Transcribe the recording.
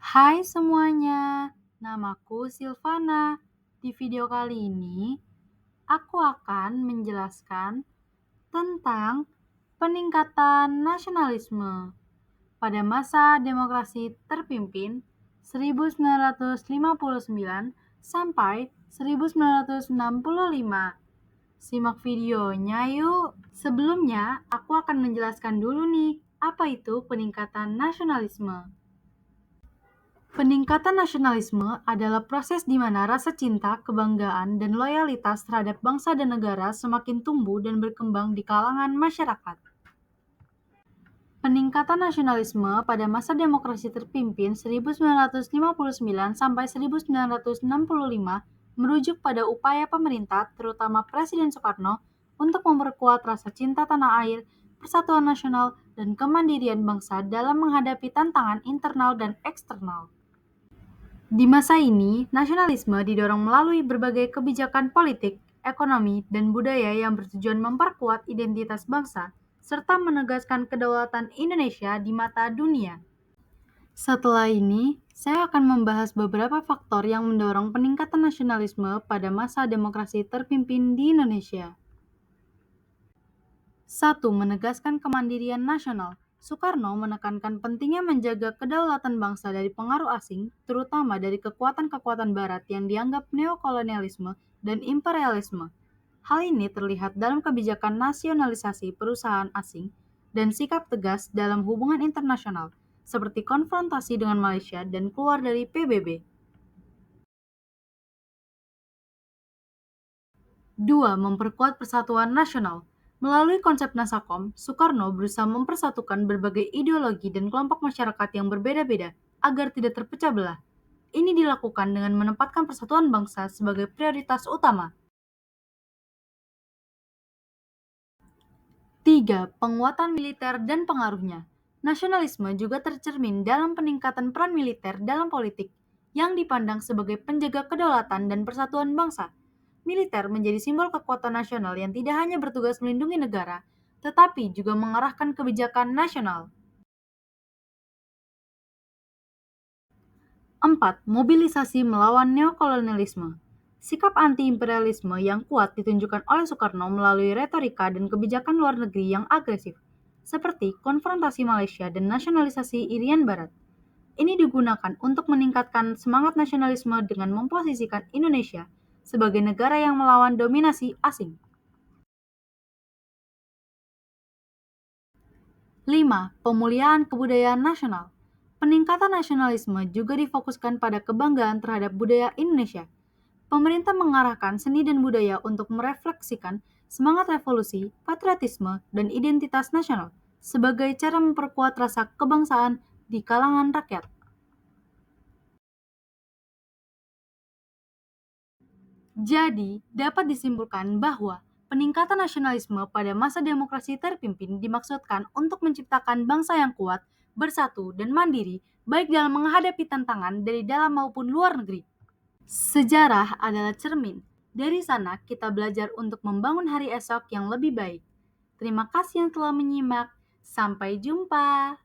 Hai semuanya, namaku Silvana. Di video kali ini, aku akan menjelaskan tentang peningkatan nasionalisme pada masa demokrasi terpimpin 1959 sampai 1965. Simak videonya yuk. Sebelumnya, aku akan menjelaskan dulu nih, apa itu peningkatan nasionalisme. Peningkatan nasionalisme adalah proses di mana rasa cinta, kebanggaan, dan loyalitas terhadap bangsa dan negara semakin tumbuh dan berkembang di kalangan masyarakat. Peningkatan nasionalisme pada masa demokrasi terpimpin 1959 sampai 1965 merujuk pada upaya pemerintah, terutama Presiden Soekarno, untuk memperkuat rasa cinta tanah air, persatuan nasional, dan kemandirian bangsa dalam menghadapi tantangan internal dan eksternal. Di masa ini, nasionalisme didorong melalui berbagai kebijakan politik, ekonomi, dan budaya yang bertujuan memperkuat identitas bangsa, serta menegaskan kedaulatan Indonesia di mata dunia. Setelah ini, saya akan membahas beberapa faktor yang mendorong peningkatan nasionalisme pada masa demokrasi terpimpin di Indonesia. 1. Menegaskan kemandirian nasional. Soekarno menekankan pentingnya menjaga kedaulatan bangsa dari pengaruh asing, terutama dari kekuatan-kekuatan barat yang dianggap neokolonialisme dan imperialisme. Hal ini terlihat dalam kebijakan nasionalisasi perusahaan asing dan sikap tegas dalam hubungan internasional, seperti konfrontasi dengan Malaysia dan keluar dari PBB. 2. Memperkuat persatuan nasional. Melalui konsep Nasakom, Soekarno berusaha mempersatukan berbagai ideologi dan kelompok masyarakat yang berbeda-beda agar tidak terpecah belah. Ini dilakukan dengan menempatkan persatuan bangsa sebagai prioritas utama. 3. Penguatan militer dan pengaruhnya. Nasionalisme juga tercermin dalam peningkatan peran militer dalam politik, yang dipandang sebagai penjaga kedaulatan dan persatuan bangsa. Militer menjadi simbol kekuatan nasional yang tidak hanya bertugas melindungi negara, tetapi juga mengarahkan kebijakan nasional. 4. Mobilisasi melawan neokolonialisme. Sikap anti-imperialisme yang kuat ditunjukkan oleh Soekarno melalui retorika dan kebijakan luar negeri yang agresif, seperti konfrontasi Malaysia dan nasionalisasi Irian Barat. Ini digunakan untuk meningkatkan semangat nasionalisme dengan memposisikan Indonesia sebagai negara yang melawan dominasi asing. 5. Pemulihan kebudayaan nasional. Peningkatan nasionalisme juga difokuskan pada kebanggaan terhadap budaya Indonesia. Pemerintah mengarahkan seni dan budaya untuk merefleksikan semangat revolusi, patriotisme, dan identitas nasional sebagai cara memperkuat rasa kebangsaan di kalangan rakyat. Jadi, dapat disimpulkan bahwa peningkatan nasionalisme pada masa demokrasi terpimpin dimaksudkan untuk menciptakan bangsa yang kuat, bersatu, dan mandiri, baik dalam menghadapi tantangan dari dalam maupun luar negeri. Sejarah adalah cermin. Dari sana kita belajar untuk membangun hari esok yang lebih baik. Terima kasih yang telah menyimak. Sampai jumpa.